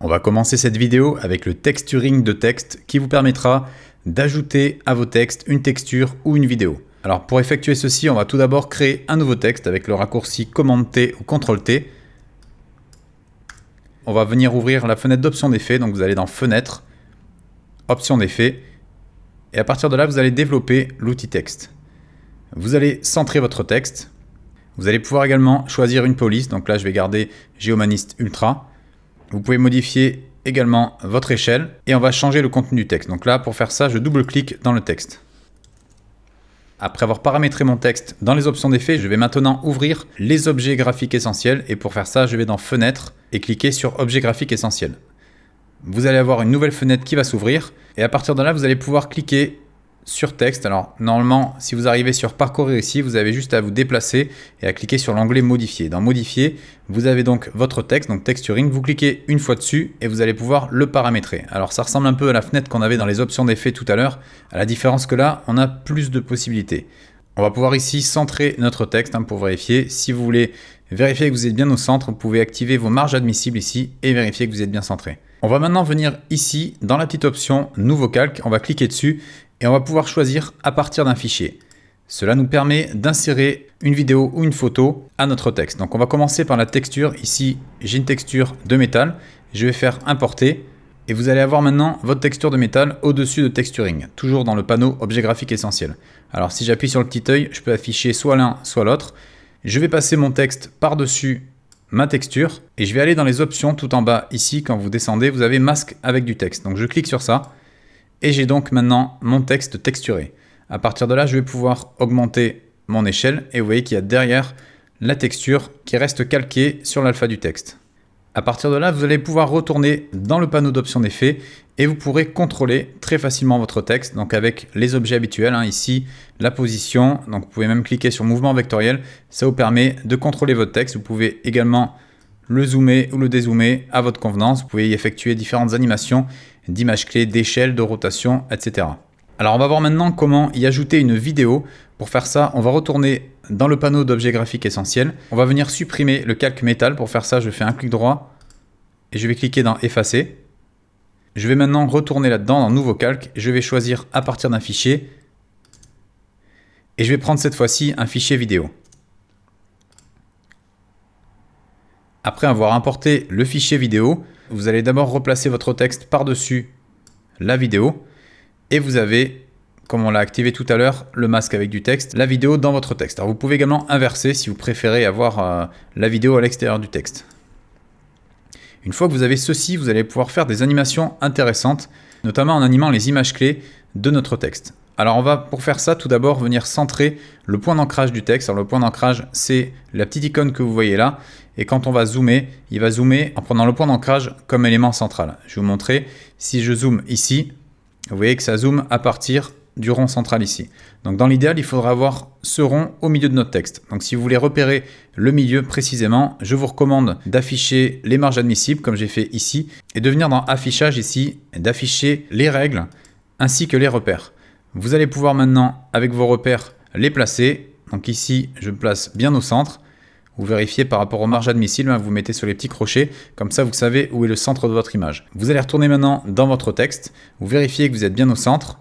On va commencer cette vidéo avec le texturing de texte qui vous permettra d'ajouter à vos textes une texture ou une vidéo. Alors pour effectuer ceci, on va tout d'abord créer un nouveau texte avec le raccourci Commande-T ou CTRL-T. On va venir ouvrir la fenêtre d'options d'effets, donc vous allez dans Fenêtre, Options d'effets, et à partir de là, vous allez développer l'outil texte. Vous allez centrer votre texte. Vous allez pouvoir également choisir une police, donc là je vais garder Géomaniste Ultra. Vous pouvez modifier également votre échelle et on va changer le contenu du texte. Donc là, pour faire ça, je double-clique dans le texte. Après avoir paramétré mon texte dans les options d'effets, je vais maintenant ouvrir les objets graphiques essentiels. Et pour faire ça, je vais dans Fenêtre et cliquer sur Objets graphiques essentiels. Vous allez avoir une nouvelle fenêtre qui va s'ouvrir. Et à partir de là, vous allez pouvoir cliquer sur texte. Alors normalement, si vous arrivez sur parcourir ici, vous avez juste à vous déplacer et à cliquer sur l'onglet modifier. Dans modifier, vous avez donc votre texte, donc texturing. Vous cliquez une fois dessus et vous allez pouvoir le paramétrer. Alors ça ressemble un peu à la fenêtre qu'on avait dans les options d'effets tout à l'heure, à la différence que là, on a plus de possibilités. On va pouvoir ici centrer notre texte pour vérifier. Si vous voulez vérifier que vous êtes bien au centre, vous pouvez activer vos marges admissibles ici et vérifier que vous êtes bien centré. On va maintenant venir ici dans la petite option Nouveau calque. On va cliquer dessus et on va pouvoir choisir à partir d'un fichier. Cela nous permet d'insérer une vidéo ou une photo à notre texte. Donc on va commencer par la texture. Ici, j'ai une texture de métal. Je vais faire importer et vous allez avoir maintenant votre texture de métal au-dessus de texturing, toujours dans le panneau Objets graphiques essentiels. Alors si j'appuie sur le petit œil, je peux afficher soit l'un, soit l'autre. Je vais passer mon texte par-dessus ma texture et je vais aller dans les options tout en bas ici. Quand vous descendez, vous avez masque avec du texte. Donc je clique sur ça. Et j'ai donc maintenant mon texte texturé. À partir de là, je vais pouvoir augmenter mon échelle et vous voyez qu'il y a derrière la texture qui reste calquée sur l'alpha du texte. À partir de là, vous allez pouvoir retourner dans le panneau d'options d'effets et vous pourrez contrôler très facilement votre texte. Donc avec les objets habituels, ici la position, donc vous pouvez même cliquer sur mouvement vectoriel. Ça vous permet de contrôler votre texte. Vous pouvez également le zoomer ou le dézoomer à votre convenance. Vous pouvez y effectuer différentes animations d'images clés, d'échelle, de rotation, etc. Alors on va voir maintenant comment y ajouter une vidéo. Pour faire ça, on va retourner dans le panneau d'objets graphiques essentiels. On va venir supprimer le calque métal. Pour faire ça, je fais un clic droit et je vais cliquer dans effacer. Je vais maintenant retourner là-dedans dans nouveau calque. Je vais choisir à partir d'un fichier et je vais prendre cette fois-ci un fichier vidéo. Après avoir importé le fichier vidéo, vous allez d'abord replacer votre texte par-dessus la vidéo et vous avez, comme on l'a activé tout à l'heure, le masque avec du texte, la vidéo dans votre texte. Alors vous pouvez également inverser si vous préférez avoir la vidéo à l'extérieur du texte. Une fois que vous avez ceci, vous allez pouvoir faire des animations intéressantes, notamment en animant les images clés de notre texte. Alors on va pour faire ça tout d'abord venir centrer le point d'ancrage du texte. Alors le point d'ancrage, c'est la petite icône que vous voyez là. Et quand on va zoomer, il va zoomer en prenant le point d'ancrage comme élément central. Je vais vous montrer, si je zoome ici, vous voyez que ça zoome à partir du rond central ici. Donc dans l'idéal, il faudra avoir ce rond au milieu de notre texte. Donc si vous voulez repérer le milieu précisément, je vous recommande d'afficher les marges admissibles comme j'ai fait ici et de venir dans Affichage ici et d'afficher les règles ainsi que les repères. Vous allez pouvoir maintenant, avec vos repères, les placer. Donc ici, je me place bien au centre. Vous vérifiez par rapport aux marges admissibles, vous mettez sur les petits crochets, comme ça vous savez où est le centre de votre image. Vous allez retourner maintenant dans votre texte, vous vérifiez que vous êtes bien au centre,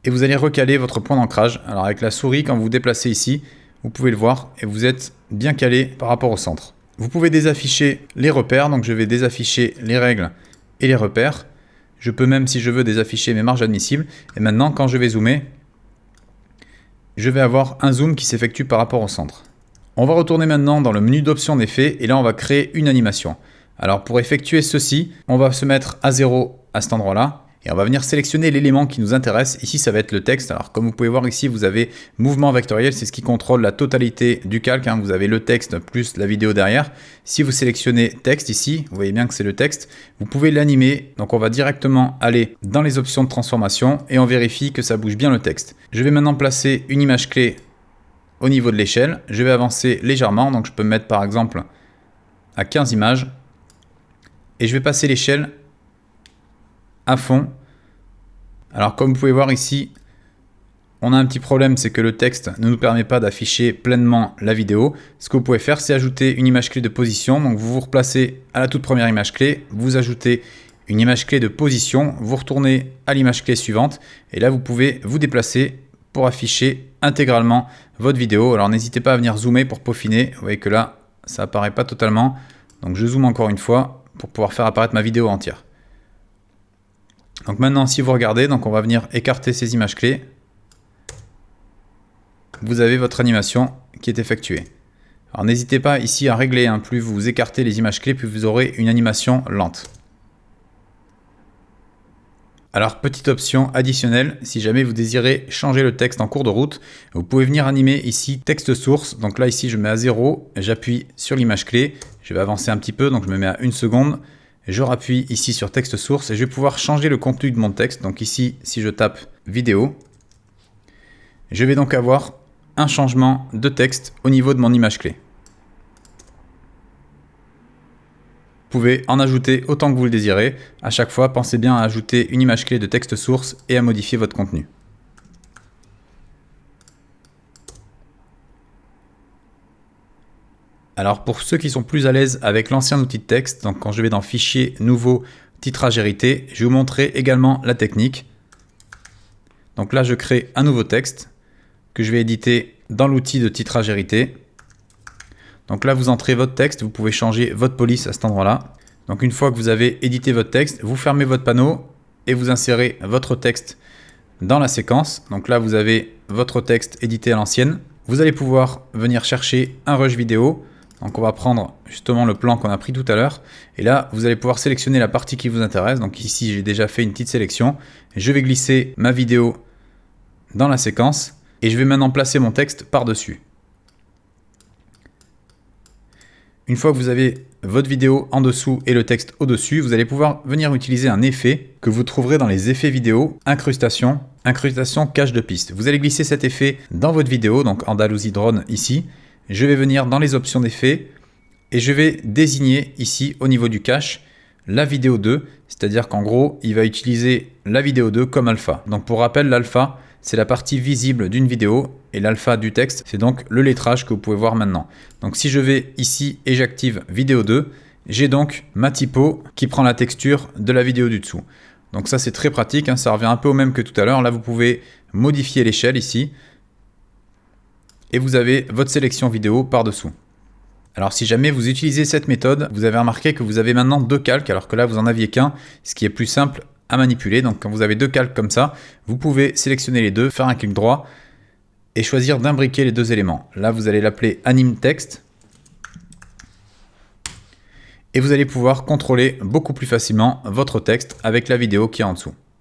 et vous allez recaler votre point d'ancrage. Alors avec la souris, quand vous vous déplacez ici, vous pouvez le voir, et vous êtes bien calé par rapport au centre. Vous pouvez désafficher les repères, donc je vais désafficher les règles et les repères. Je peux même, si je veux, désafficher mes marges admissibles. Et maintenant, quand je vais zoomer, je vais avoir un zoom qui s'effectue par rapport au centre. On va retourner maintenant dans le menu d'options d'effets et là on va créer une animation. Alors pour effectuer ceci, on va se mettre à 0 à cet endroit-là et on va venir sélectionner l'élément qui nous intéresse. Ici ça va être le texte. Alors comme vous pouvez voir ici, vous avez mouvement vectoriel, c'est ce qui contrôle la totalité du calque. Vous avez le texte plus la vidéo derrière. Si vous sélectionnez texte ici, vous voyez bien que c'est le texte, vous pouvez l'animer. Donc on va directement aller dans les options de transformation et on vérifie que ça bouge bien le texte. Je vais maintenant placer une image clé au niveau de l'échelle, je vais avancer légèrement, donc je peux me mettre par exemple à 15 images et je vais passer l'échelle à fond. Alors comme vous pouvez voir ici, On a un petit problème, c'est que le texte ne nous permet pas d'afficher pleinement la vidéo. Ce que vous pouvez faire, c'est ajouter une image clé de position. Donc vous vous replacez à la toute première image clé, vous ajoutez une image clé de position, vous retournez à l'image clé suivante et là vous pouvez vous déplacer pour afficher intégralement votre vidéo. Alors n'hésitez pas à venir zoomer pour peaufiner. Vous voyez que là, ça apparaît pas totalement. Donc je zoome encore une fois pour pouvoir faire apparaître ma vidéo entière. Donc maintenant, si vous regardez, donc on va venir écarter ces images clés. Vous avez votre animation qui est effectuée. Alors n'hésitez pas ici à régler, plus vous écartez les images clés, plus vous aurez une animation lente. Alors petite option additionnelle, si jamais vous désirez changer le texte en cours de route, vous pouvez venir animer ici texte source. Donc là ici je mets à 0, j'appuie sur l'image clé, je vais avancer un petit peu, donc je me mets à 1 seconde. Je rappuie ici sur texte source et je vais pouvoir changer le contenu de mon texte. Donc ici, si je tape vidéo, je vais donc avoir un changement de texte au niveau de mon image clé. Vous pouvez en ajouter autant que vous le désirez. À chaque fois, pensez bien à ajouter une image clé de texte source et à modifier votre contenu. Alors pour ceux qui sont plus à l'aise avec l'ancien outil de texte, donc quand je vais dans Fichier, Nouveau, Titrage hérité, je vais vous montrer également la technique. Donc là, je crée un nouveau texte que je vais éditer dans l'outil de titrage hérité. Donc là, vous entrez votre texte, vous pouvez changer votre police à cet endroit-là. Donc une fois que vous avez édité votre texte, vous fermez votre panneau et vous insérez votre texte dans la séquence. Donc là, vous avez votre texte édité à l'ancienne. Vous allez pouvoir venir chercher un rush vidéo. Donc on va prendre justement le plan qu'on a pris tout à l'heure. Et là, vous allez pouvoir sélectionner la partie qui vous intéresse. Donc ici, j'ai déjà fait une petite sélection. Je vais glisser ma vidéo dans la séquence. Et je vais maintenant placer mon texte par-dessus. Une fois que vous avez votre vidéo en dessous et le texte au-dessus, vous allez pouvoir venir utiliser un effet que vous trouverez dans les effets vidéo, incrustation cache de piste. Vous allez glisser cet effet dans votre vidéo, donc Andalousie Drone ici. Je vais venir dans les options d'effets et je vais désigner ici au niveau du cache la vidéo 2, c'est-à-dire qu'en gros, il va utiliser la vidéo 2 comme alpha. Donc pour rappel, l'alpha, c'est la partie visible d'une vidéo et l'alpha du texte, c'est donc le lettrage que vous pouvez voir maintenant. Donc si je vais ici et j'active vidéo 2, j'ai donc ma typo qui prend la texture de la vidéo du dessous. Donc ça c'est très pratique, ça revient un peu au même que tout à l'heure. Là vous pouvez modifier l'échelle ici et vous avez votre sélection vidéo par-dessous. Alors si jamais vous utilisez cette méthode, vous avez remarqué que vous avez maintenant 2 calques alors que là vous en aviez qu'un, ce qui est plus simple à manipuler. Donc quand vous avez 2 calques comme ça, vous pouvez sélectionner les deux, faire un clic droit et choisir d'imbriquer les 2 éléments. Là vous allez l'appeler anime texte et vous allez pouvoir contrôler beaucoup plus facilement votre texte avec la vidéo qui est en dessous.